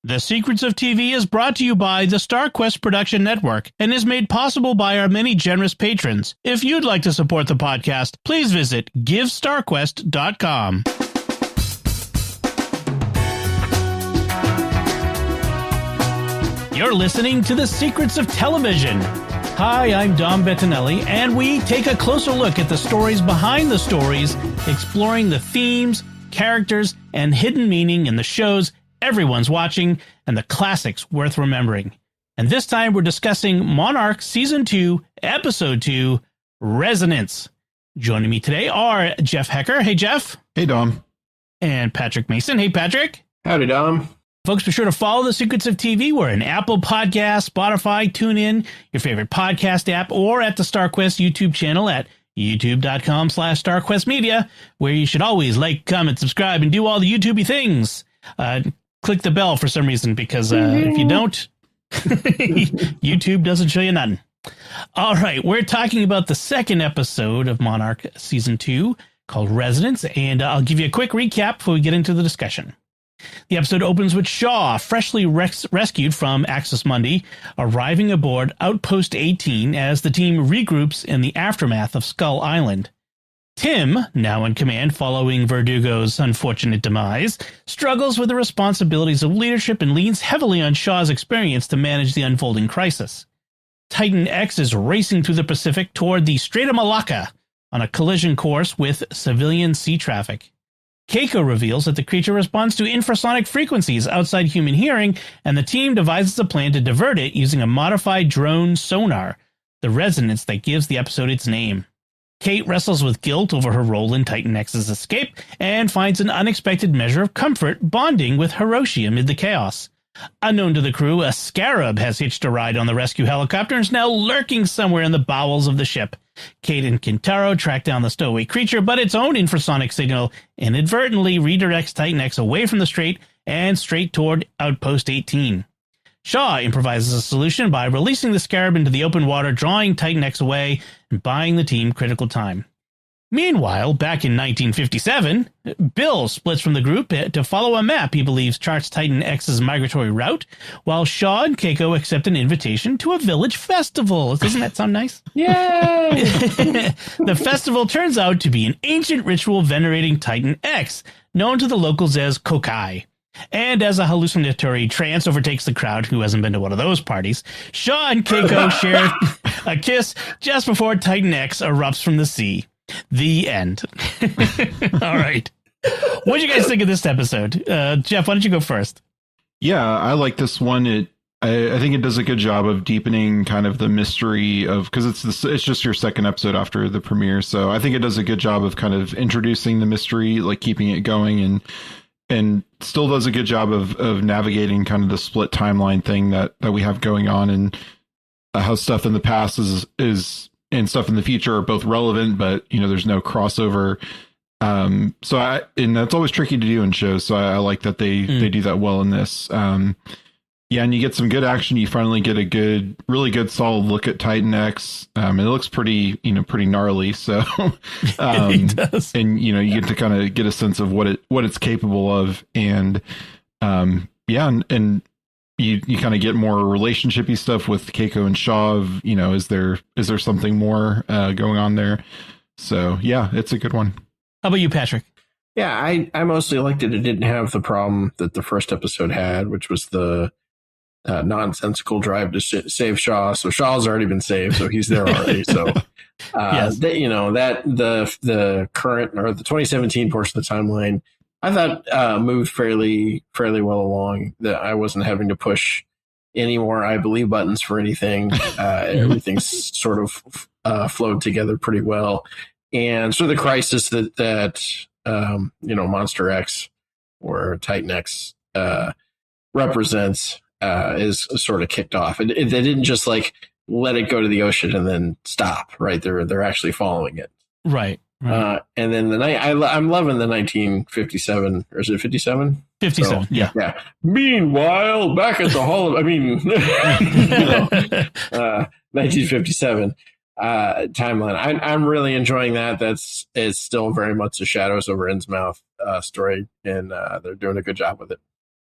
The Secrets of TV is brought to you by the StarQuest Production Network and is made possible by our many generous patrons. If you'd like to support the podcast, please visit GiveStarQuest.com. You're listening to The Secrets of Television. Hi, I'm Dom Bettinelli, and we take a closer look at the stories behind the stories, exploring the themes, characters, and hidden meaning in the shows everyone's watching and the classics worth remembering. And this time we're discussing Monarch Season 2, Episode 2, Resonance. Joining me today are Jeff Haecker. Hey, Jeff. Hey, Dom. And Patrick Mason. Hey, Patrick. Howdy, Dom. Folks, be sure to follow The Secrets of TV. We're in Apple Podcasts, Spotify, TuneIn, your favorite podcast app, or at the StarQuest YouTube channel at youtube.com/StarQuestMedia, where you should always like, comment, subscribe, and do all the YouTubey things. Click the bell for some reason, because if you don't, YouTube doesn't show you nothing. All right, we're talking about the second episode of Monarch Season 2 called Resonance, and I'll give you a quick recap before we get into the discussion. The episode opens with Shaw, freshly rescued from Axis Mundi, arriving aboard Outpost 18 as the team regroups in the aftermath of Skull Island. Tim, now in command following Verdugo's unfortunate demise, struggles with the responsibilities of leadership and leans heavily on Shaw's experience to manage the unfolding crisis. Titan X is racing through the Pacific toward the Strait of Malacca on a collision course with civilian sea traffic. Haecker reveals that the creature responds to infrasonic frequencies outside human hearing, and the team devises a plan to divert it using a modified drone sonar, the resonance that gives the episode its name. Kate wrestles with guilt over her role in Titan X's escape and finds an unexpected measure of comfort bonding with Hiroshi amid the chaos. Unknown to the crew, a scarab has hitched a ride on the rescue helicopter and is now lurking somewhere in the bowels of the ship. Kate and Kintaro track down the stowaway creature, but its own infrasonic signal inadvertently redirects Titan X away from the strait and straight toward Outpost 18. Shaw improvises a solution by releasing the scarab into the open water, drawing Titan X away and buying the team critical time. Meanwhile, back in 1957, Bill splits from the group to follow a map he believes charts Titan X's migratory route, while Shaw and Keiko accept an invitation to a village festival. Doesn't that sound nice? Yay! The festival turns out to be an ancient ritual venerating Titan X, known to the locals as Kokai. And as a hallucinatory trance overtakes the crowd who hasn't been to one of those parties, Shaw and Keiko share a kiss just before Titan X erupts from the sea. The end. All right. What did you guys think of this episode? Jeff, why don't you go first? Yeah, I like this one. I think it does a good job of deepening kind of the mystery of, because it's just your second episode after the premiere. So I think it does a good job of kind of introducing the mystery, like keeping it going, and still does a good job of navigating kind of the split timeline thing that we have going on, and how stuff in the past is and stuff in the future are both relevant, but there's no crossover. And that's always tricky to do in shows. So I like that they do that well in this. Yeah, and you get some good action. You finally get a really good solid look at Titan X. It looks pretty gnarly. So, It does. And you get to kind of get a sense of what it's capable of, and and you kind of get more relationshipy stuff with Keiko and Shaw. Is there something more going on there? So yeah, it's a good one. How about you, Patrick? Yeah, I mostly liked it. It didn't have the problem that the first episode had, which was the nonsensical drive to save Shaw. So Shaw's already been saved, so he's there already. So Yes. The current or the 2017 portion of the timeline, I thought moved fairly well along. That I wasn't having to push any more I believe buttons for anything. Everything's sort of flowed together pretty well, and so the crisis that Monster X or Titan X represents is sort of kicked off. And they didn't just like let it go to the ocean and then stop. Right, they're actually following it. Right. And then I'm loving the 1957, or is it 57? 57. So, yeah. Meanwhile, back at the Hall of, 1957 timeline. I'm really enjoying that. It's still very much a Shadows over Innsmouth story, and they're doing a good job with it.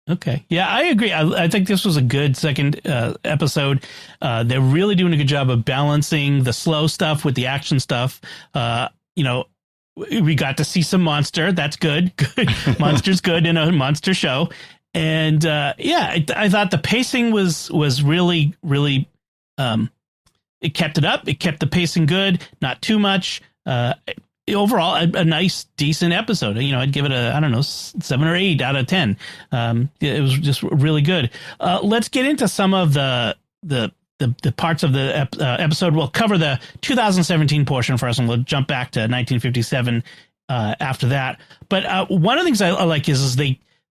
Okay. Yeah, I agree. I think this was a good second episode. They're really doing a good job of balancing the slow stuff with the action stuff. We got to see some monster. That's good. Monster's good in a monster show. And I thought the pacing was really, really, it kept it up. It kept the pacing good, not too much. Overall, a nice, decent episode. I'd give it a 7 or 8 out of 10. It was just really good. Let's get into some of the parts of the episode. We'll cover the 2017 portion first, and we'll jump back to 1957 after that. But one of the things I like is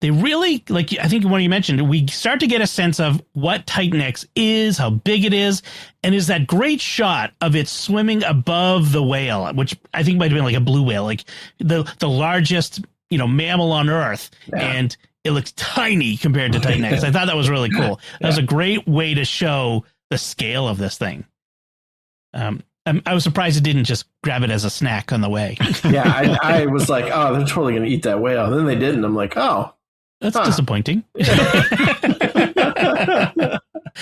they really, like I think one you mentioned, we start to get a sense of what Titan X is, how big it is, and is that great shot of it swimming above the whale, which I think might have been like a blue whale, like the largest mammal on Earth, and it looks tiny compared to Titan X. I thought that was really cool. That was a great way to show the scale of this thing. I was surprised it didn't just grab it as a snack on the way. I was like, oh, they're totally going to eat that whale. And then they didn't. I'm like, oh. That's disappointing.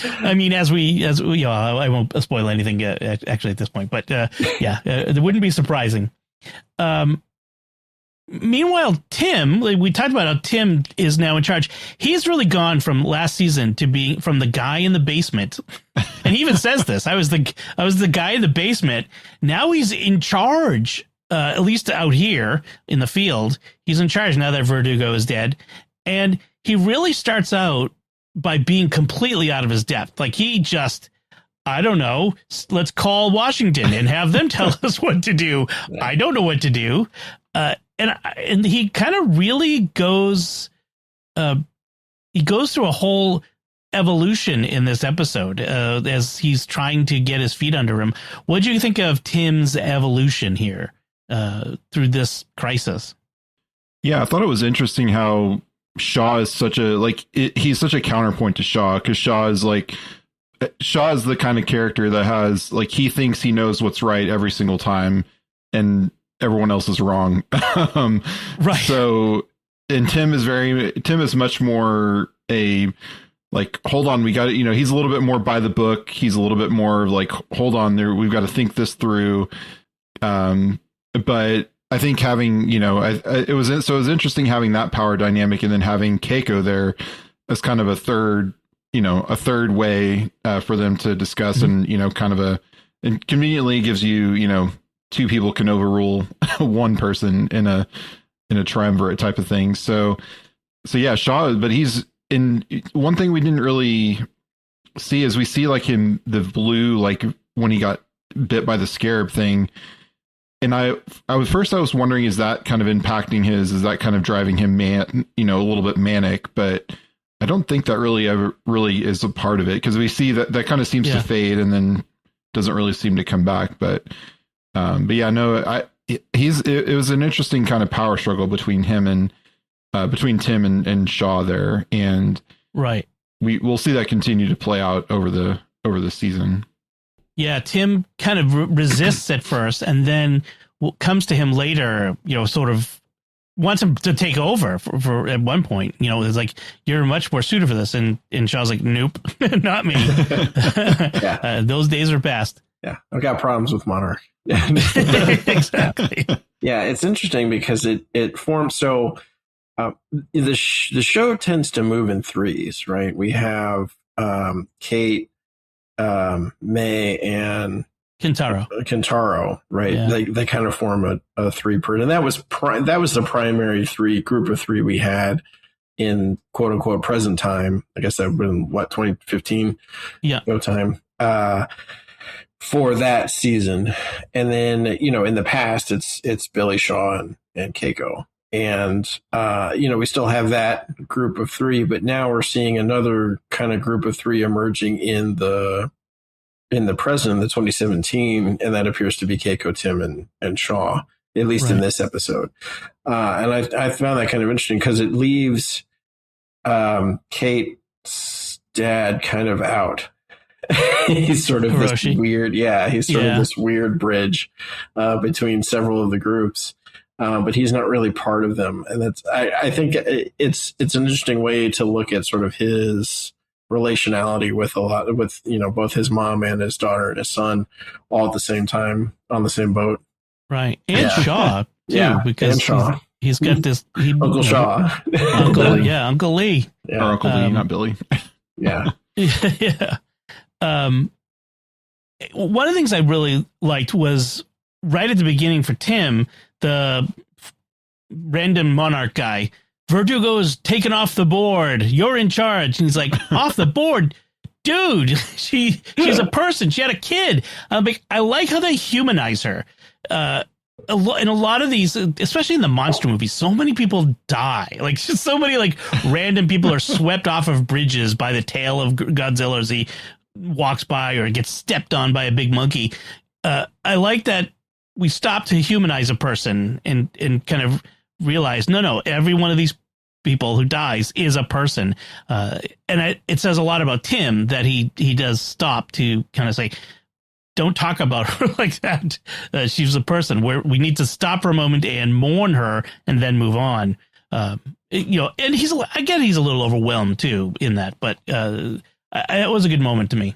I mean, as we I won't spoil anything actually at this point, but it wouldn't be surprising. Meanwhile, Tim, we talked about how Tim is now in charge. He's really gone from last season to being from the guy in the basement. And he even says this, I was the guy in the basement. Now he's in charge, at least out here in the field. He's in charge now that Verdugo is dead. And he really starts out by being completely out of his depth. Like he just, I don't know, let's call Washington and have them tell us what to do. I don't know what to do. And he kind of really goes, he goes through a whole evolution in this episode as he's trying to get his feet under him. What do you think of Tim's evolution here through this crisis? Yeah, I thought it was interesting how Shaw is such a he's such a counterpoint to Shaw, because Shaw is the kind of character that has he thinks he knows what's right every single time and everyone else is wrong. Right. So, and Tim is much more hold on, we got it. He's a little bit more by the book. He's a little bit more hold on there. We've got to think this through. But I think having, it was interesting having that power dynamic, and then having Keiko there as kind of a third way for them to discuss, and, and conveniently gives you, two people can overrule one person in a triumvirate type of thing. So yeah, Shaw, but he's in one thing we didn't really see is we see him, the blue, when he got bit by the scarab thing. And I was wondering, is that kind of impacting is that kind of driving him a little bit manic, but I don't think that really is a part of it, because we see that kind of seems to fade and then doesn't really seem to come back. But yeah, no, it was an interesting kind of power struggle between him and between Tim and Shaw there. And right. We'll see that continue to play out over the season. Yeah, Tim kind of resists at first, and then comes to him later, sort of wants him to take over for at one point. It's like, you're much more suited for this. And Shaw's like, nope, not me. Those days are past. Yeah, I've got problems with Monarch. Exactly. Yeah, it's interesting because it forms. So the show tends to move in threes, right? We have Kate, May, and Kentaro, right? Yeah. They kind of form a three per, and that was the primary group of three we had in quote unquote present time. I guess that would have been 2015. Yeah, no time for that season. And then in the past it's Billy, Shaw, and Keiko. And, we still have that group of three, but now we're seeing another kind of group of three emerging in the present, the 2017, and that appears to be Keiko, Tim, and Shaw, at least in this episode. And I found that kind of interesting because it leaves Kate's dad kind of out. He's sort of Hiroshi. This weird, he's sort of this weird bridge between several of the groups. but he's not really part of them. And I think it's an interesting way to look at sort of his relationality with both his mom and his daughter and his son all at the same time on the same boat. Right. And Shaw too, because Shaw. He's got this Uncle Shaw. Uncle Lee. Yeah. Or Uncle Lee, not Billy. Yeah. Yeah. One of the things I really liked was right at the beginning for Tim, the random Monarch guy, Verdugo's taken off the board. You're in charge. And he's like, off the board? Dude, she's a person. She had a kid. I like how they humanize her. In a lot of these, especially in the monster movies, so many people die. Like, just so many like random people are swept off of bridges by the tail of Godzilla as he walks by or gets stepped on by a big monkey. I like that we stop to humanize a person and kind of realize, no, every one of these people who dies is a person. And it says a lot about Tim that he does stop to kind of say, don't talk about her like that. She's a person where we need to stop for a moment and mourn her and then move on. And he's a little overwhelmed too in that, but it was a good moment to me.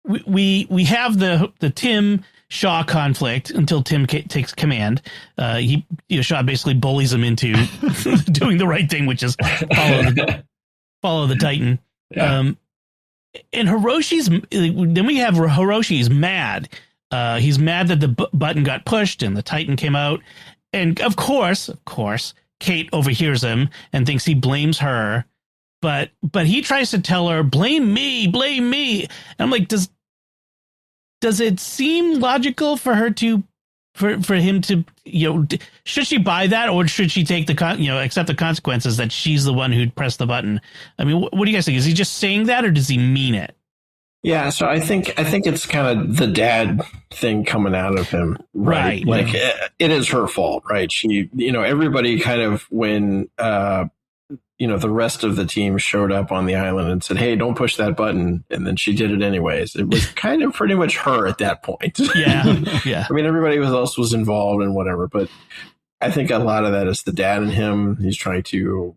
We have the Tim Shaw conflict until Tim takes command. Shaw basically bullies him into doing the right thing, which is follow the Titan. Yeah. And then we have Hiroshi's mad. He's mad that the button got pushed and the Titan came out. And of course, Kate overhears him and thinks he blames her. But he tries to tell her, blame me. And I'm like, does it seem logical for her for him to, should she buy that, or should she take accept the consequences that she's the one who'd pressed the button? I mean, what do you guys think? Is he just saying that, or does he mean it? Yeah, so I think it's kind of the dad thing coming out of him, right? Like it is her fault, right? She, everybody kind of when the rest of the team showed up on the island and said, hey, don't push that button. And then she did it anyways. It was kind of pretty much her at that point. Yeah. I mean, everybody else was involved and whatever, but I think a lot of that is the dad in him. He's trying to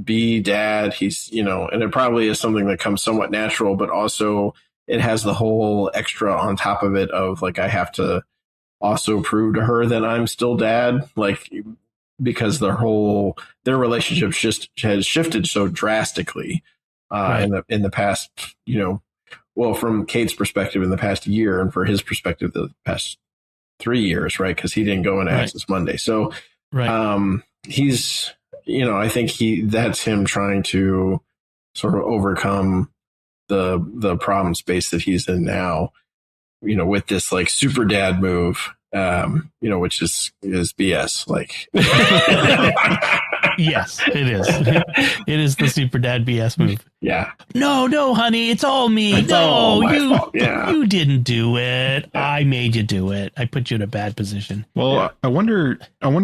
be dad. He's, and it probably is something that comes somewhat natural, but also it has the whole extra on top of it of like, I have to also prove to her that I'm still dad. Like, because their relationship just has shifted so drastically in the past, from Kate's perspective in the past year, and for his perspective the past 3 years, right? Because he didn't go into Access Monday, so he's, I think that's him trying to sort of overcome the problem space that he's in now, with this like super dad move. Which is BS. Like, yes, it is. It is the super dad BS move. Yeah. No, honey, it's all me. You didn't do it. Yeah. I made you do it. I put you in a bad position. Well, I wonder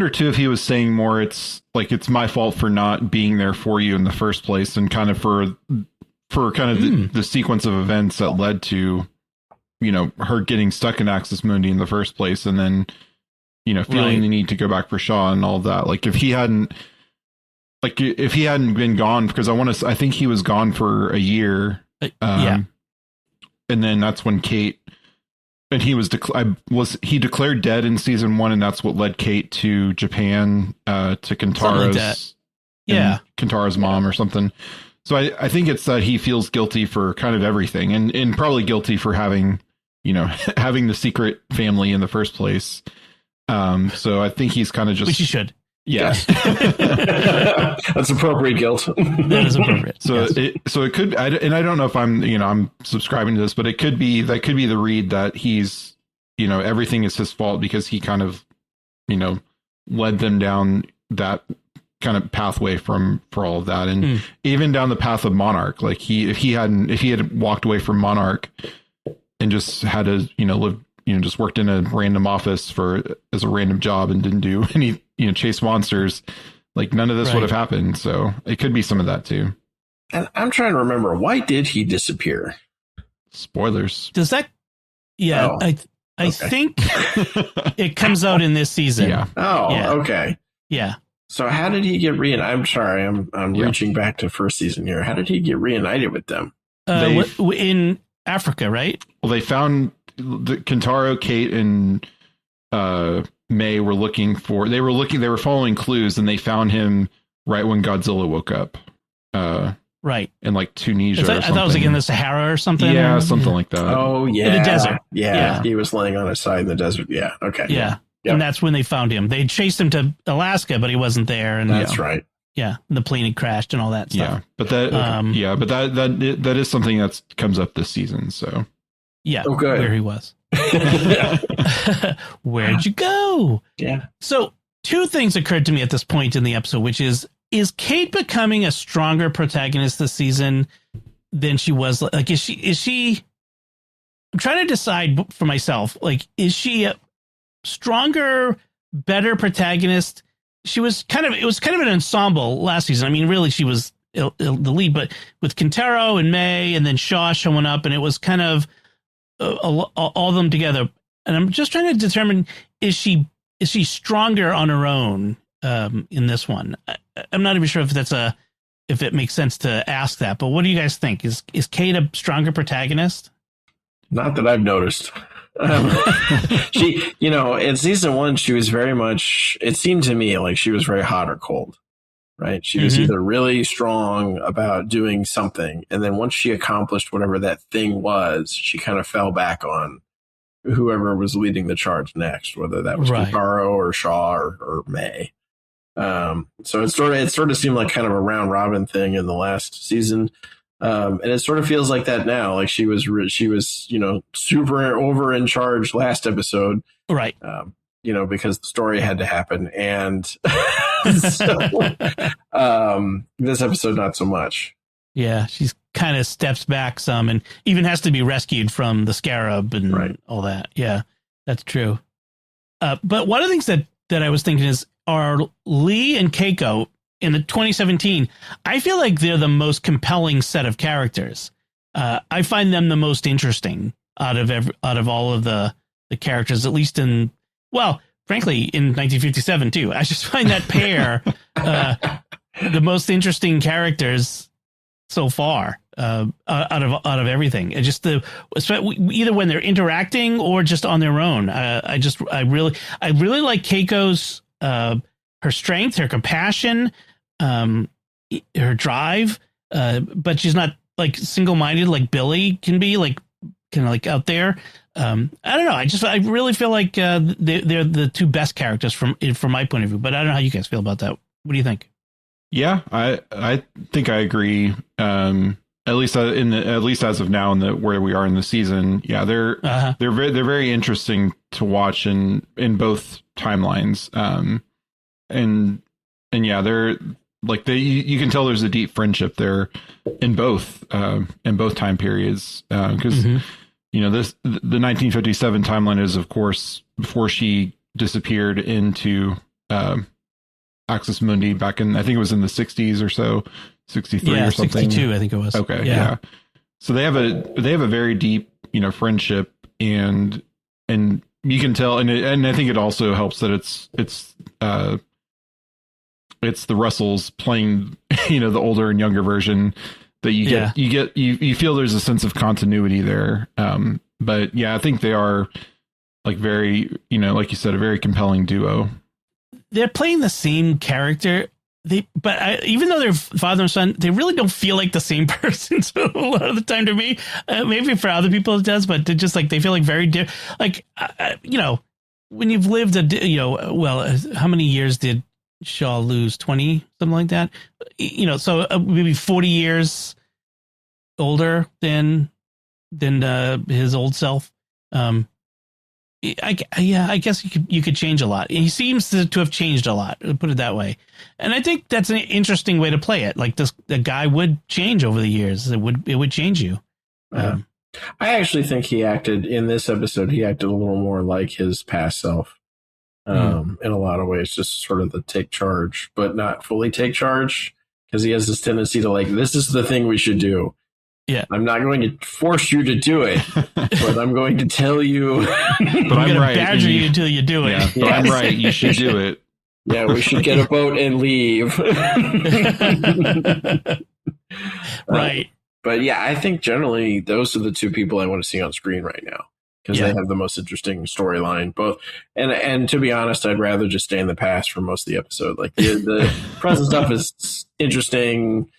too if he was saying more. It's like it's my fault for not being there for you in the first place, and kind of for kind of the sequence of events that led to, her getting stuck in Axis Mundi in the first place, and then, feeling the need to go back for Shaw and all of that. Like if he hadn't been gone, because I think he was gone for a year. And then that's when Kate, and he he declared dead in season 1. And that's what led Kate to Japan, to Kentara's, Kentara's mom or something. So I think it's that he feels guilty for kind of everything, and probably guilty for having the secret family in the first place. So I think he's kind of just... Which he should. Yeah. That's appropriate guilt. That is appropriate. So it could, and I don't know if I'm subscribing to this, but that could be the read that he's, everything is his fault because he kind of, led them down that kind of pathway for all of that. And even down the path of Monarch, like if he had walked away from Monarch and just had to, live, just worked in a random office as a random job and didn't do any, chase monsters, like none of this would have happened. So it could be some of that too. And I'm trying to remember, why did he disappear? Spoilers. Does that? Yeah. I think it comes out in this season. Yeah. Oh, Yeah. okay. Yeah. So how did he get reunited? I'm sorry, I'm reaching back to first season here. How did he get reunited with them? In Africa, right? Well, they found the Kentaro, Kate, and May were looking for. They were following clues, and they found him right when Godzilla woke up. Right. In like Tunisia. I thought it was like in the Sahara or something. Yeah, something like that. Oh, yeah. In the desert. Yeah. He was laying on his side in the desert. Yeah. Okay. Yeah. Yep. And that's when they found him. They chased him to Alaska, but he wasn't there. And That's right. Yeah. The plane had crashed and all that stuff. Yeah. But that is something that comes up this season. So yeah. Okay. Where he was. Where'd you go? Yeah. So 2 things occurred to me at this point in the episode, which is Kate becoming a stronger protagonist this season than she was? Like, is she, I'm trying to decide for myself, like, is she a stronger, better protagonist? It was kind of an ensemble last season. I mean, really, she was the lead, but with Kentaro and May and then Shaw showing up, and it was kind of all of them together. And I'm just trying to determine, is she stronger on her own in this one? I'm not even sure if it makes sense to ask that, but what do you guys think? Is Kate a stronger protagonist? Not that I've noticed. She, in season 1, she was very much, it seemed to me like she was very hot or cold, right? She was either really strong about doing something, and then once she accomplished whatever that thing was, she kind of fell back on whoever was leading the charge next, whether that was Kentaro or Shaw or May. So it sort of seemed like kind of a round robin thing in the last season. And it sort of feels like that now. Like she was, super over in charge last episode. Right. Because the story had to happen. And so, this episode, not so much. Yeah. She's kind of steps back some and even has to be rescued from the scarab and all that. Yeah, that's true. But one of the things that I was thinking are Lee and Keiko in the 2017. I feel like they're the most compelling set of characters. I find them the most interesting out of all of the characters, at least frankly, in 1957 too. I just find that pair the most interesting characters so far out of everything. It just either when they're interacting or just on their own. I really like Keiko's her strength, her compassion, her drive, but she's not like single-minded like Billy can be, like kind of like out there. I don't know. I really feel like they're the 2 best characters from my point of view. But I don't know how you guys feel about that. What do you think? Yeah, I think I agree. At least as of now, where we are in the season, yeah, they're very interesting to watch in both timelines. And yeah, they're like you can tell there's a deep friendship there in both time periods, because the 1957 timeline is, of course, before she disappeared into Axis Mundi back in, I think it was in the 60s or so, 63 or something. 62, I think it was. Okay, yeah. So they have a very deep, friendship, and you can tell, and I think it also helps that it's the Russells playing, the older and younger version, that you feel there's a sense of continuity there. But yeah, I think they are like very, like you said, a very compelling duo. They're playing the same character. Even though they're father and son, they really don't feel like the same person. So a lot of the time to me, maybe for other people it does, but they just like, they feel like very different. Like, when you've lived how many years did Shaw lose? 20, something like that. So maybe 40 years older than his old self. I guess you could change a lot. He seems to have changed a lot, put it that way. And I think that's an interesting way to play it. Like the guy would change over the years. It would change you. I actually think he acted in this episode. He acted a little more like his past self, in a lot of ways, just sort of the take charge, but not fully take charge, because he has this tendency to like, this is the thing we should do. Yeah. I'm not going to force you to do it, but I'm going to tell you. But I'm right. Badger you until you do it. Yeah, but I'm right. You should do it. Yeah, we should get a boat and leave. Right. But yeah, I think generally those are the two people I want to see on screen right now because they have the most interesting storyline. Both, and to be honest, I'd rather just stay in the past for most of the episode. Like the present stuff is interesting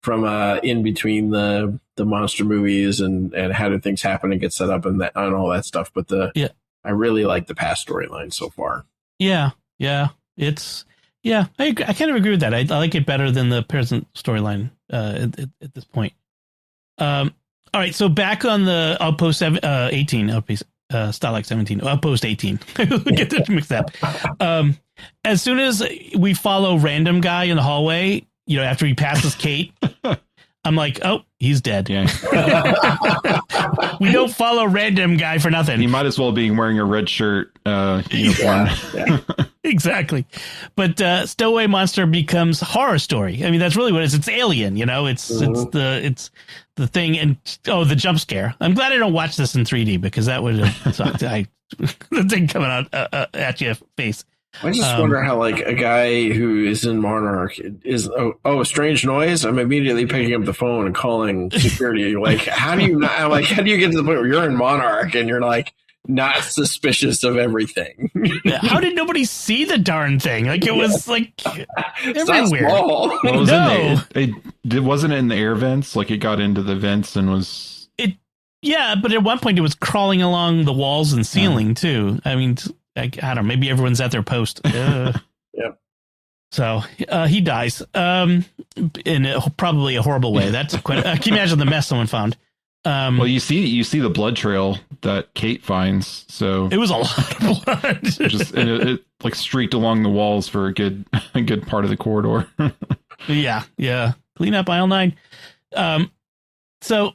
from in between the monster movies and how do things happen and get set up and all that stuff. But I really like the past storyline so far. Yeah, I kind of agree with that. I like it better than the present storyline at this point. All right, so back on the Outpost 18, Outpost Starlight 17, Outpost 18. Get this mixed up. As soon as we follow random guy in the hallway, after he passes Kate, I'm like, oh, he's dead. Yeah. We don't follow random guy for nothing. He might as well be wearing a red shirt uniform. Yeah. Exactly. But Stowaway Monster becomes horror story. I mean, that's really what it is. It's Alien, it's the thing. And the jump scare. I'm glad I don't watch this in 3D because that would have sucked. The thing coming out at your face. I just wonder how, like, a guy who is in Monarch is, a strange noise. I'm immediately picking up the phone and calling security. Like, how do you get to the point where you're in Monarch and you're like not suspicious of everything? How did nobody see the darn thing? Like, it was like everywhere. Well, it wasn't in the air vents. Like, it got into the vents and was Yeah, but at one point it was crawling along the walls and ceiling too. I mean, I don't know. Maybe everyone's at their post. Yep. So he dies in probably a horrible way. That's quite. Can you imagine the mess someone found? Well, you see the blood trail that Kate finds. So it was a lot of blood. it like streaked along the walls for a good part of the corridor. Yeah. Clean up aisle 9. So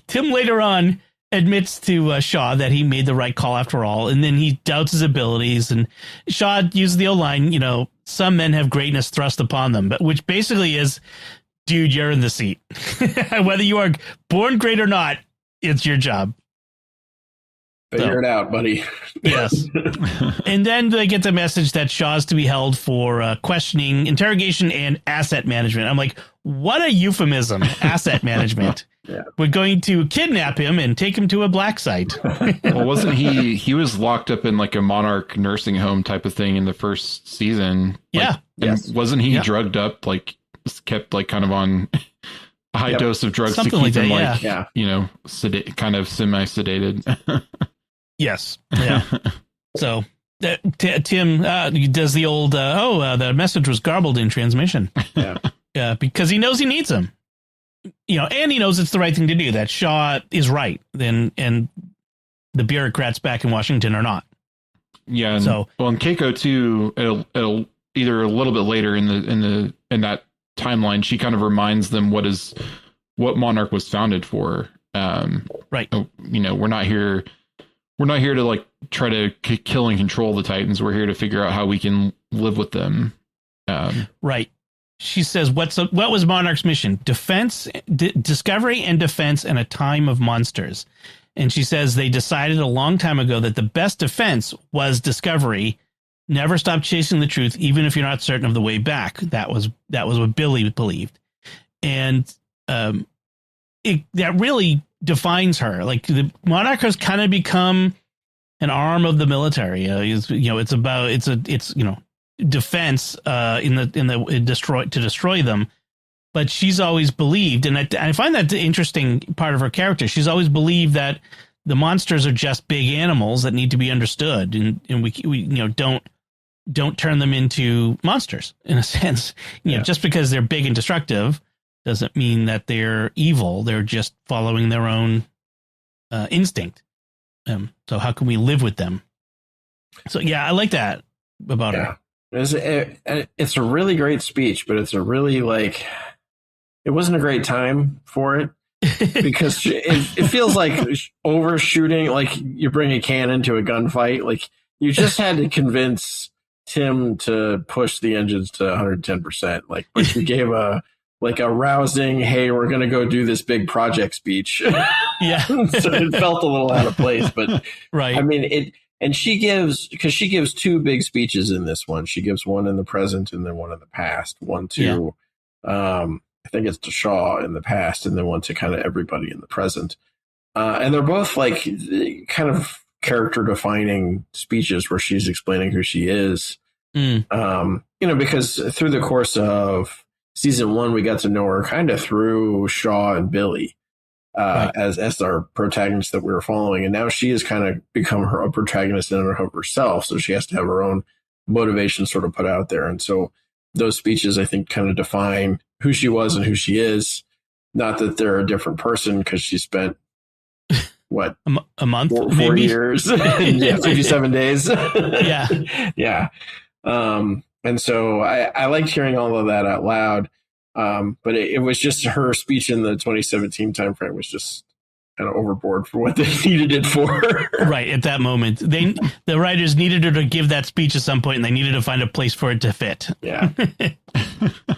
Tim later on admits to Shaw that he made the right call after all, and then he doubts his abilities. And Shaw used the old line, some men have greatness thrust upon them, but which basically is, dude, you're in the seat. Whether you are born great or not, it's your job. Figure it out, buddy. Yes. And then they get the message that Shaw's to be held for questioning, interrogation, and asset management. I'm like, what a euphemism, asset management. Yeah. We're going to kidnap him and take him to a black site. Well, wasn't he was locked up in like a Monarch nursing home type of thing in the first season? Yeah. And wasn't he drugged up, like kept like kind of on a high dose of drugs Something to keep like him that, kind of semi-sedated? Yes. Yeah. So Tim does the old, the message was garbled in transmission. Yeah. Because he knows he needs him. And he knows it's the right thing to do, that Shaw is right, and the bureaucrats back in Washington are not. Yeah. And, in Keiko too, it'll either a little bit later in that timeline, she kind of reminds them what Monarch was founded for. Right. We're not here to like try to kill and control the Titans. We're here to figure out how we can live with them. Right. She says, what was Monarch's mission? Defense, discovery and defense in a time of monsters. And she says they decided a long time ago that the best defense was discovery. Never stop chasing the truth, even if you're not certain of the way back. That was what Billy believed. And that really defines her. Like, the Monarch has kind of become an arm of the military. It's defense to destroy them, but she's always believed, and I find that the interesting part of her character. She's always believed that the monsters are just big animals that need to be understood, and we don't turn them into monsters in a sense. Just because they're big and destructive doesn't mean that they're evil. They're just following their own instinct. So how can we live with them? So yeah, I like that about her. It's a really great speech, but it's a really it wasn't a great time for it because it feels like overshooting. Like you bring a cannon to a gunfight. Like you just had to convince Tim to push the engines to 110%. Like, but you gave a like a rousing, hey, we're going to go do this big project speech. Yeah. So it felt a little out of place, but right. I mean, and she gives two big speeches in this one. She gives one in the present and then one in the past. One to, I think it's to Shaw in the past, and then one to kind of everybody in the present. And they're both like kind of character defining speeches where she's explaining who she is. Because through the course of season 1, we got to know her kind of through Shaw and Billy as our protagonists that we were following. And now she has kind of become a protagonist in and of herself. So she has to have her own motivation sort of put out there. And so those speeches, I think, kind of define who she was and who she is. Not that they're a different person, because she spent a month, 4 years, 57 days. Yeah. And so I liked hearing all of that out loud. But it was just her speech in the 2017 timeframe was just kind of overboard for what they needed it for. Right. At that moment, the writers needed her to give that speech at some point, and they needed to find a place for it to fit. Yeah.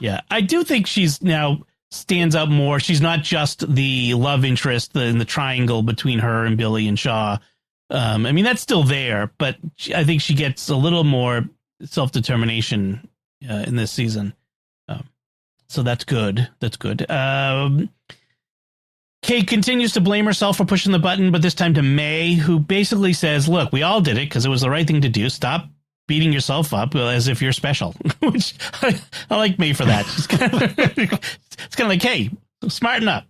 Yeah. I do think she's now stands out more. She's not just the love interest in the triangle between her and Billy and Shaw. I mean, that's still there, but I think she gets a little more self-determination in this season. So that's good. That's good. Kate continues to blame herself for pushing the button, but this time to May, who basically says, look, we all did it because it was the right thing to do. Stop beating yourself up as if you're special, which I like May for that. It's kind of like, hey, smarten up.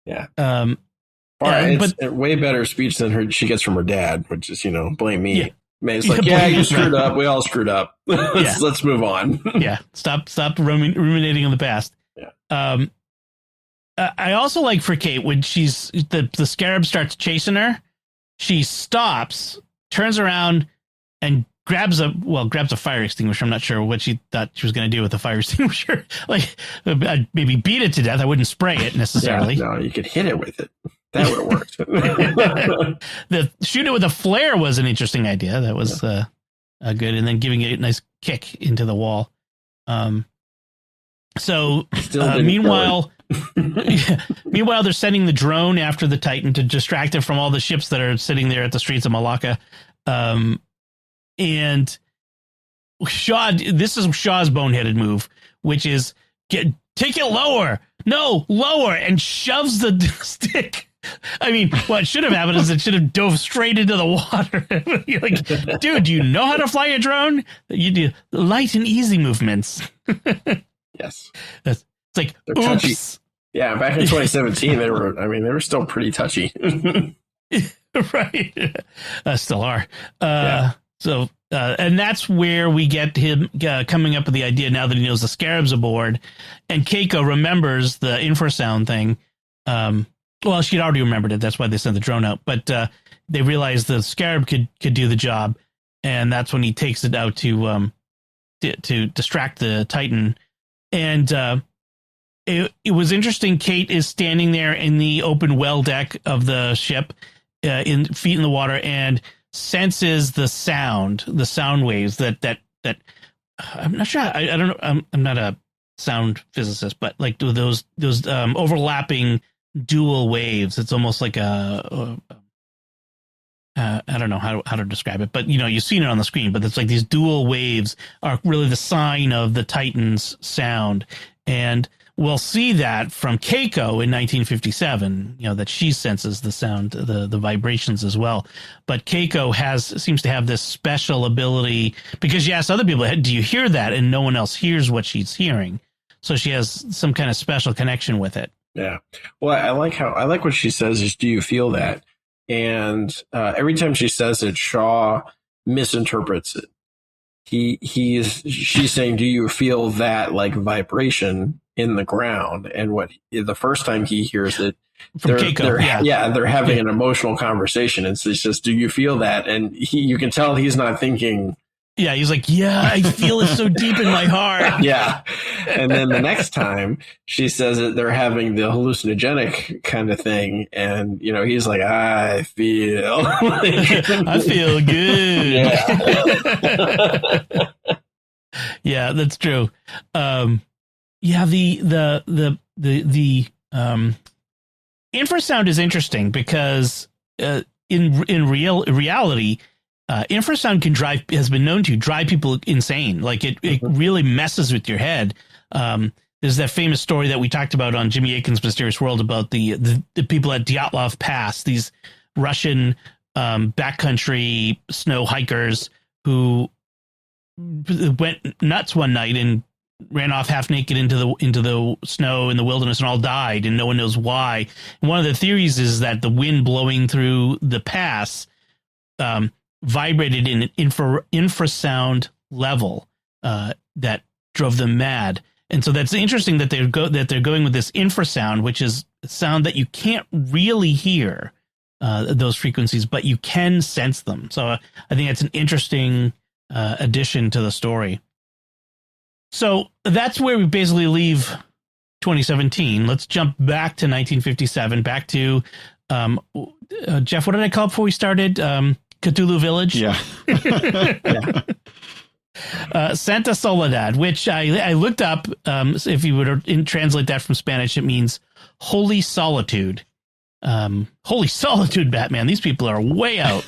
Yeah. But way better speech than she gets from her dad, which is, blame me. Yeah. May's like, you screwed up. We all screwed up. Let's move on. Yeah. Stop ruminating on the past. Yeah. I also like for Kate, when she's the scarab starts chasing her, she stops, turns around, and grabs a fire extinguisher. I'm not sure what she thought she was going to do with the fire extinguisher. Like, I'd maybe beat it to death. I wouldn't spray it necessarily. No, you could hit it with it. That would have worked. The shoot it with a flare was an interesting idea. That was good. And then giving it a nice kick into the wall. Meanwhile, they're sending the drone after the Titan to distract it from all the ships that are sitting there at the streets of Malacca. And Shaw, this is Shaw's boneheaded move, which is take it lower. No, lower, and shoves the stick. I mean, what should have happened is it should have dove straight into the water. You're like, dude, do you know how to fly a drone? You do light and easy movements. Yes. It's like, they're touchy. Yeah, back in 2017, they were still pretty touchy. Right. Still are. So, and that's where we get him coming up with the idea now that he knows the scarab's aboard, and Keiko remembers the infrasound thing. Well, she'd already remembered it. That's why they sent the drone out, but they realized the scarab could do the job. And that's when he takes it out to distract the Titan. And it was interesting. Kate is standing there in the open well deck of the ship, feet in the water, and senses the sound waves that I'm not sure. I don't know. I'm not a sound physicist, but like those overlapping dual waves. It's almost like I don't know how to describe it, but you've seen it on the screen, but it's like these dual waves are really the sign of the Titan's sound. And we'll see that from Keiko in 1957, that she senses the sound, the vibrations as well. But Keiko seems to have this special ability, because she asks other people, do you hear that? And no one else hears what she's hearing. So she has some kind of special connection with it. Yeah. Well, I like what she says is, do you feel that? And every time she says it, Shaw misinterprets it. She's saying, do you feel that like vibration in the ground? And the first time he hears it, they're having an emotional conversation. And so it's just, do you feel that? And you can tell he's not thinking. Yeah, he's like, yeah, I feel it so deep in my heart. Yeah. And then the next time she says that they're having the hallucinogenic kind of thing. And, he's like, I feel. I feel good. Yeah. Yeah, that's true. Yeah, the infrasound is interesting because in reality, infrasound has been known to drive people insane. Like it really messes with your head. There's that famous story that we talked about on Jimmy Akin's Mysterious World about the people at Dyatlov Pass, these Russian backcountry snow hikers who went nuts one night and ran off half naked into the snow in the wilderness and all died, and no one knows why. And one of the theories is that the wind blowing through the pass vibrated in an infrasound level that drove them mad. And so that's interesting that they're going with this infrasound, which is a sound that you can't really hear those frequencies, but you can sense them. So I think it's an interesting addition to the story. So that's where we basically leave 2017. Let's jump back to 1957, back to Jeff. What did I call it before we started? Cthulhu Village. Yeah. Santa Soledad, which I looked up. If you would translate that from Spanish, it means holy solitude. Holy solitude, Batman. These people are way out.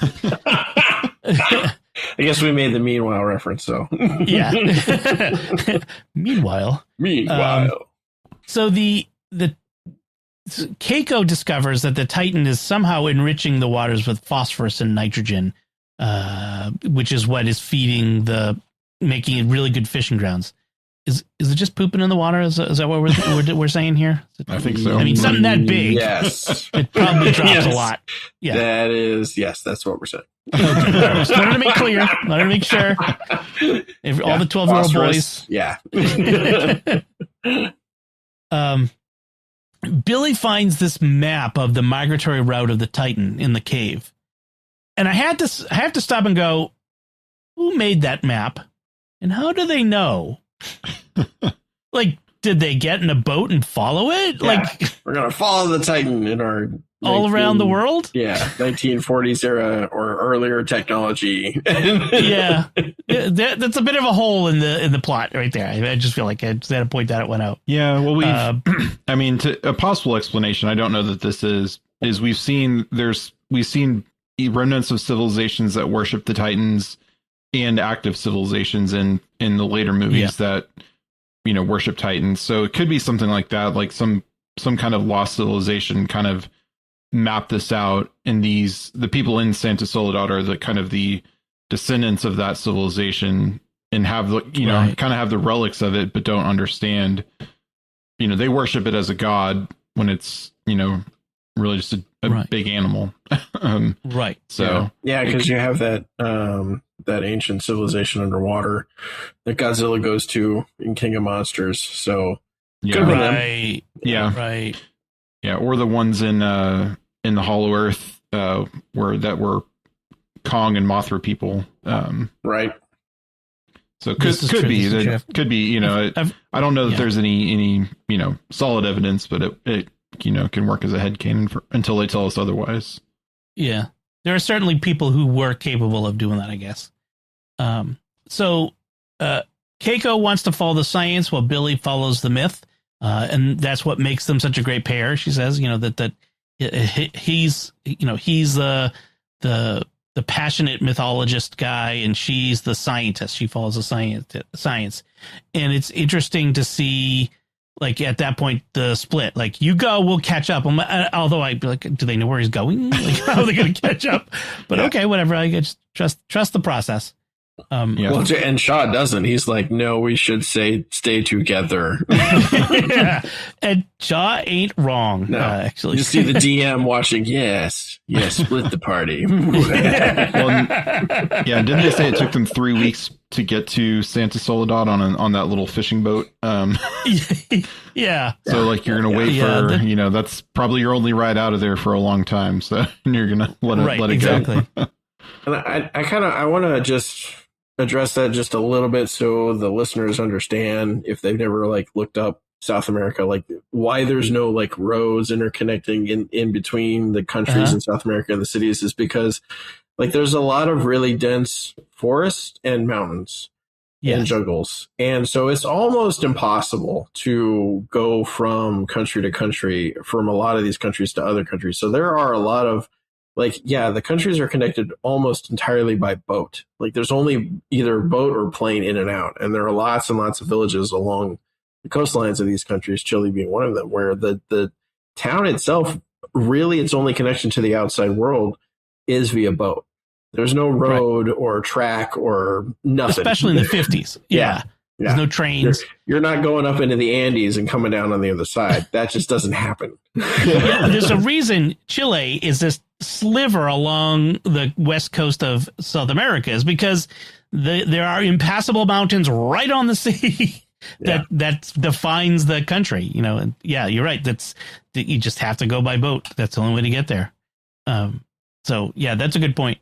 I guess we made the meanwhile reference, so. Yeah. Meanwhile. So the Keiko discovers that the Titan is somehow enriching the waters with phosphorus and nitrogen, which is what is making it really good fishing grounds. Is it just pooping in the water? Is that what we're saying here? I think so. I mean, something that big. Yes. It probably drops a lot. Yeah. That is, yes, that's what we're saying. Okay. Just wanted to make clear. Wanted to make sure. All the 12-year-old boys. Yeah. Billy finds this map of the migratory route of the Titan in the cave. And I have to stop and go, who made that map? And how do they know? Like, did they get in a boat and follow it? Yeah. Like, we're going to follow the Titan in our all around the world? Yeah, 1940s era or earlier technology. Yeah. That's a bit of a hole in the plot right there. I just feel like I just had to point that one out. Yeah, well, I mean, a possible explanation, I don't know that this is we've seen remnants of civilizations that worship the Titans and active civilizations in the later movies that, worship Titans. So it could be something like that, like some kind of lost civilization kind of map this out, and the people in Santa Soledad are the kind of the descendants of that civilization and have kind of have the relics of it, but don't understand, they worship it as a god when it's, really just a big animal. Right. So yeah, because you have that ancient civilization underwater that Godzilla goes to in King of Monsters. So right. Yeah. Right. Yeah. Or the ones in the Hollow Earth that were Kong and Mothra people. Right. So could be that could be, I don't know that there's any solid evidence, but it can work as a headcanon until they tell us otherwise. Yeah. There are certainly people who were capable of doing that, I guess. So Keiko wants to follow the science while Billy follows the myth. And that's what makes them such a great pair. She says, that he's the passionate mythologist guy, and she's the scientist. She follows the science. And it's interesting to see, like, at that point, the split, like, you go, we'll catch up. Although I'd be like, do they know where he's going? Like, how are they going to catch up? But okay, whatever. I just trust the process. Well, and Shaw doesn't. He's like, no, we should stay together. Yeah. And Shaw ain't wrong. No. Actually, you see the DM watching. Yes, split the party. Didn't they say it took them 3 weeks to get to Santa Soledad on that little fishing boat? Yeah. So like you're gonna wait for that's probably your only ride out of there for a long time. So you're gonna let it go. And I want to just address that just a little bit so the listeners understand, if they've never looked up South America, why there's no roads interconnecting in between the countries in South America and the cities, is because there's a lot of really dense forest and mountains. and juggles. And so it's almost impossible to go from country to country, from a lot of these countries to other countries. So there are a lot of, like, yeah, the countries are connected almost entirely by boat. Like, there's only either boat or plane in and out. And there are lots and lots of villages along the coastlines of these countries, Chile being one of them, where the town itself, really its only connection to the outside world is via boat. There's no road or track or nothing. Especially in the 50s. Yeah. There's no trains. You're not going up into the Andes and coming down on the other side. That just doesn't happen. There's a reason Chile is this sliver along the west coast of South America, is because there are impassable mountains right on the sea that defines the country. You know, and you're right. You just have to go by boat. That's the only way to get there. So that's a good point.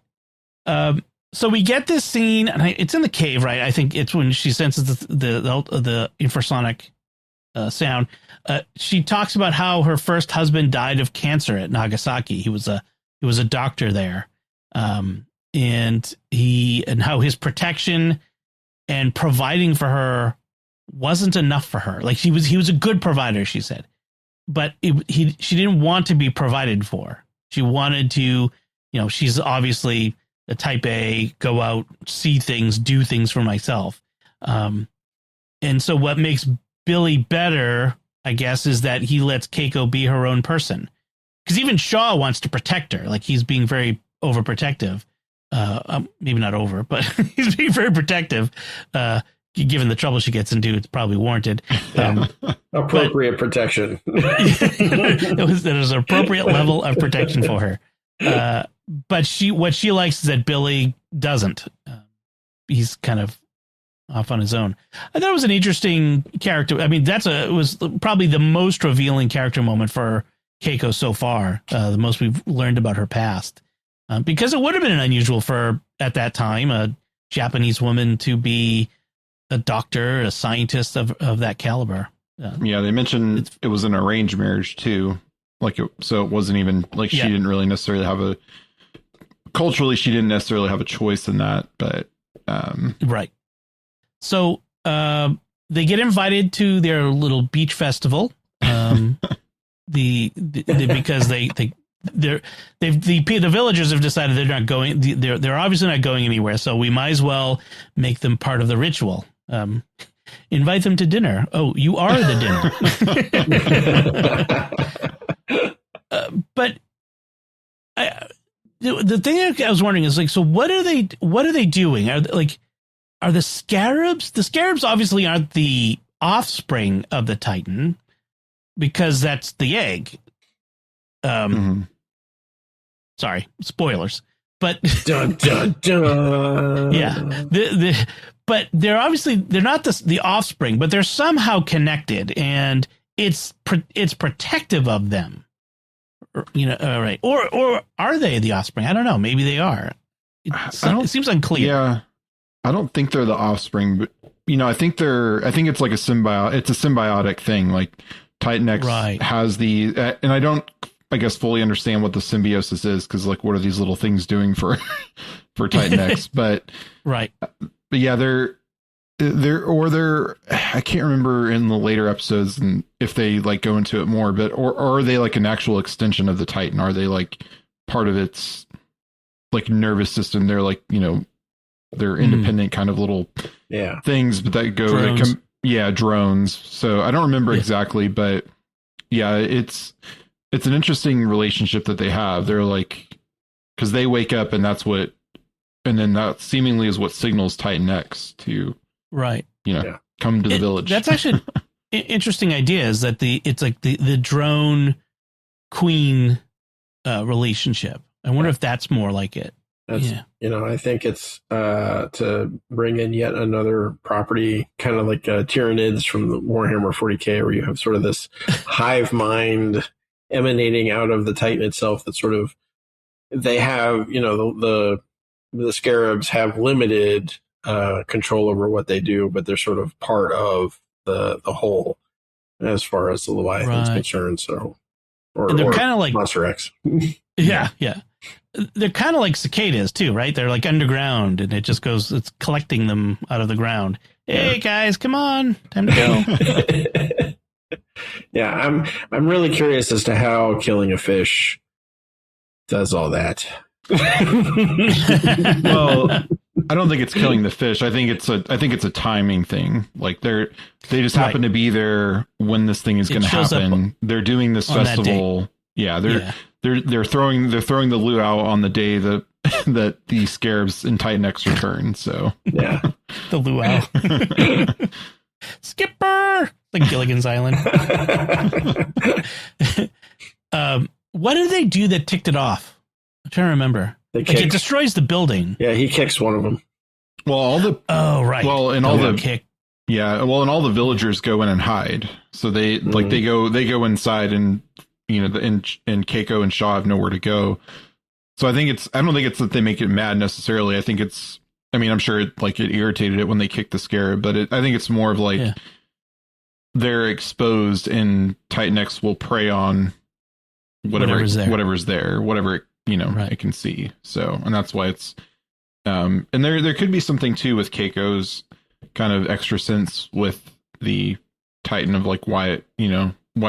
So we get this scene, and it's in the cave, right? I think it's when she senses the infrasonic sound. She talks about how her first husband died of cancer at Nagasaki. He was a doctor there, and how his protection and providing for her wasn't enough for her. Like, he was a good provider, she said, but she didn't want to be provided for. She wanted to, she's obviously a type A, go out, see things, do things for myself. And so what makes Billy better, I guess, is that he lets Keiko be her own person. Because even Shaw wants to protect her. Like, he's being very overprotective. Maybe not over, but he's being very protective. Given the trouble she gets into, it's probably warranted. Appropriate protection. There's an appropriate level of protection for her. But what she likes is that Billy doesn't. He's kind of off on his own. I thought it was an interesting character. I mean, it was probably the most revealing character moment for Keiko so far. The most we've learned about her past, because it would have been unusual for, at that time, a Japanese woman to be a doctor, a scientist of that caliber. They mentioned it was an arranged marriage too. So it wasn't even like she didn't really necessarily culturally, she didn't necessarily have a choice in that, but right. So they get invited to their little beach festival. Because the villagers have decided they're not going. They're obviously not going anywhere. So we might as well make them part of the ritual. Invite them to dinner. Oh, you are the dinner. But the thing I was wondering is, like, so what are they doing? Are the scarabs? The scarabs obviously aren't the offspring of the Titan, because that's the egg. Sorry, spoilers. But dun, dun, dun. Yeah, but they're not the offspring, but they're somehow connected, and it's protective of them. All right, or are they the offspring? I don't know. Maybe they are. It seems unclear. Yeah, I don't think they're the offspring, but I think it's like it's a symbiotic thing. Like, Titan X has and I don't, I guess, fully understand what the symbiosis is, because, like, what are these little things doing for Titan X? But right. But yeah, they're I can't remember in the later episodes and if they like go into it more, but or are they like an actual extension of the Titan? Are they like part of its like nervous system? They're like, they're independent kind of little things, but that go drones. Drones. So I don't remember exactly, but yeah, it's an interesting relationship that they have. They're like, because they wake up and then that seemingly is what signals Titan X to come to the village. That's actually an interesting idea, is that it's like the drone queen relationship. I wonder if that's more like it. I think it's to bring in yet another property, kind of like Tyranids from the Warhammer 40K, where you have sort of this hive mind emanating out of the Titan itself. That sort of, they have, the scarabs have limited control over what they do, but they're sort of part of the whole as far as the Leviathan's concerned. So, and they're kind of like Monster X. Yeah. They're kind of like cicadas too, right? They're like underground, and it's collecting them out of the ground. Hey guys, come on, time to go. Yeah, I'm really curious as to how killing a fish does all that. Well, I don't think it's killing the fish. I think it's a timing thing. Like they just happen to be there when this thing is going to happen. They're doing this festival. Yeah, they're throwing the luau on the day that the scarabs and Titan X return. So yeah, the luau. Skipper, like Gilligan's Island. What did they do that ticked it off? I'm trying to remember. It destroys the building. Yeah, he kicks one of them. Well, all the villagers go in and hide. So they they go inside, and and Keiko and Shaw have nowhere to go. So I don't think it's that they make it mad necessarily. I think I'm sure it irritated it when they kicked the scarab, but I think it's more of they're exposed, and Titan X will prey on whatever's there, whatever it can see. So, and that's why it's and there could be something too with Keiko's kind of extra sense with the Titan of why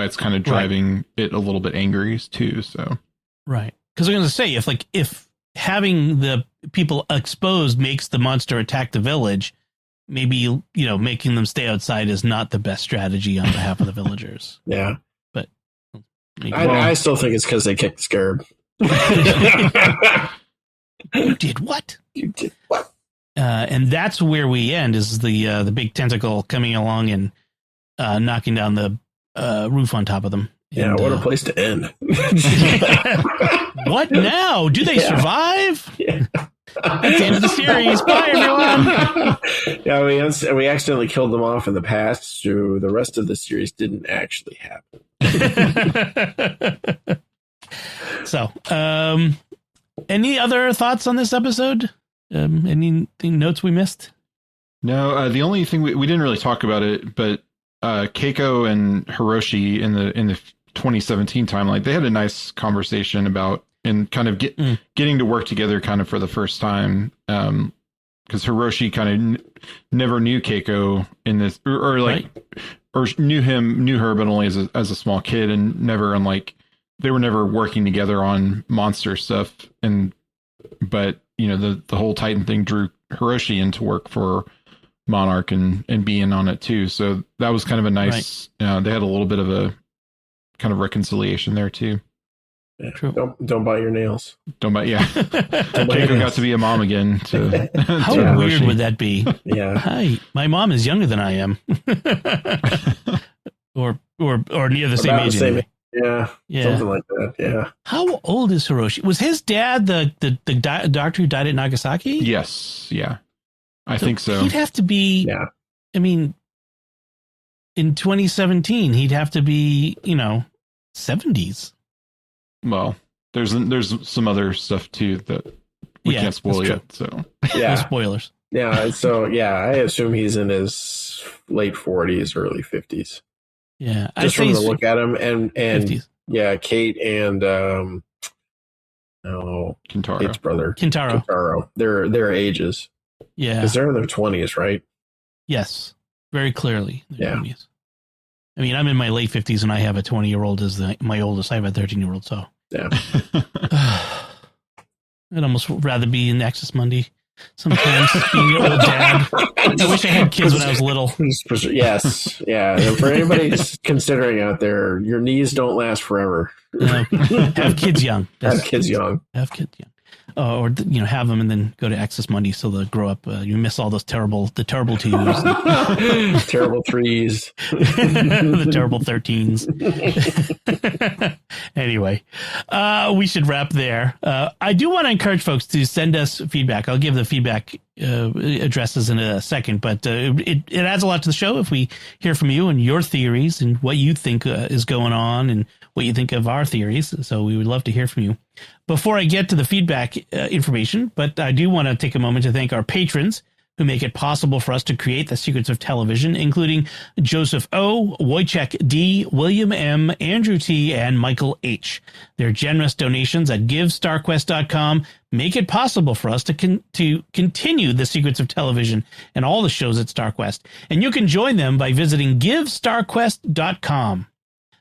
it's kind of driving it a little bit angry too. So right, because I'm going to say if having the people exposed makes the monster attack the village, maybe making them stay outside is not the best strategy on behalf of the villagers. Yeah, but I still think it's because they kicked the scarab. You did what? And that's where we end, is the big tentacle coming along and knocking down the roof on top of them. Yeah, and, what a place to end. What now? Do they survive? Yeah. That's the end of the series. Bye, everyone. Yeah, we accidentally killed them off in the past, so the rest of the series didn't actually happen. So, any other thoughts on this episode? Any notes we missed? No, the only thing we didn't really talk about it, but Keiko and Hiroshi in the 2017 timeline, they had a nice conversation about and kind of getting to work together kind of for the first time. Because Hiroshi kind of never knew Keiko in this, or knew her, but only as a small kid, and never they were never working together on monster stuff. But the whole Titan thing drew Hiroshi into work for Monarch and being on it too. So that was kind of a nice, they had a little bit of a kind of reconciliation there too. Yeah. True. Don't bite your nails. Don't bite. Yeah. Keiko got to be a mom again. How weird would that be? Yeah. Hi, my mom is younger than I am. or near the same age. Anyway. Yeah. Something like that. Yeah. How old is Hiroshi? Was his dad the doctor who died at Nagasaki? Yes. Yeah. I think so. He'd have to be. Yeah. I mean, in 2017, he'd have to be 70s. Well, there's some other stuff too that we can't spoil yet. So no spoilers. Yeah. So I assume he's in his late 40s, early 50s. Yeah, just from the look at him, and 50s. Yeah, Kate and Kintaro. Kate's brother, Kintaro. Their ages. Yeah, because they're in their 20s, right? Yes, very clearly. Yeah. 20s. I mean, I'm in my late 50s, and I have a 20-year-old as my oldest. I have a 13-year-old, so yeah. I'd almost rather be in Access Monday sometimes, being an old dad. I wish I had kids when I was little. Yes, yeah. For anybody considering out there, your knees don't last forever. Have kids young. Have kids young. Or have them and then go to Access Monday so they'll grow up. You miss all those terrible twos, terrible threes, the terrible 13s. Anyway, we should wrap there. I do want to encourage folks to send us feedback. I'll give the feedback addresses in a second, but it adds a lot to the show if we hear from you and your theories and what you think is going on and what you think of our theories. So we would love to hear from you. Before I get to the feedback information, but I do want to take a moment to thank our patrons who make it possible for us to create the secrets of television, including Joseph O., Wojciech D., William M., Andrew T., and Michael H. Their generous donations at GiveStarQuest.com make it possible for us to continue the secrets of television and all the shows at StarQuest. And you can join them by visiting GiveStarQuest.com.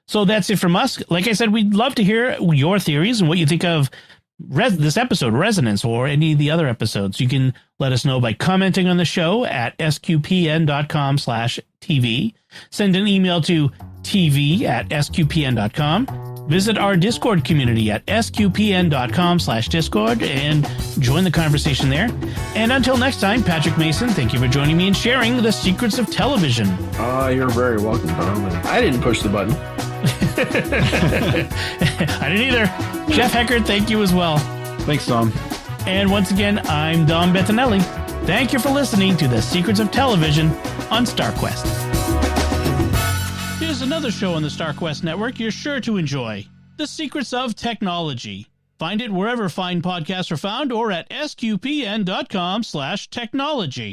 So that's it from us. Like I said, we'd love to hear your theories and what you think of this episode, Resonance, or any of the other episodes. You can let us know by commenting on the show at sqpn.com/TV. Send an email to tv@sqpn.com. Visit our Discord community at sqpn.com/Discord and join the conversation there. And until next time, Patrick Mason, thank you for joining me and sharing the secrets of television. You're very welcome, Tom. I didn't push the button. I didn't either. Jeff Haecker, thank you as well. Thanks, Tom. And once again, I'm Dom Bettinelli. Thank you for listening to The Secrets of Television on StarQuest. Here's another show on the StarQuest network you're sure to enjoy. The Secrets of Technology. Find it wherever fine podcasts are found or at sqpn.com/technology.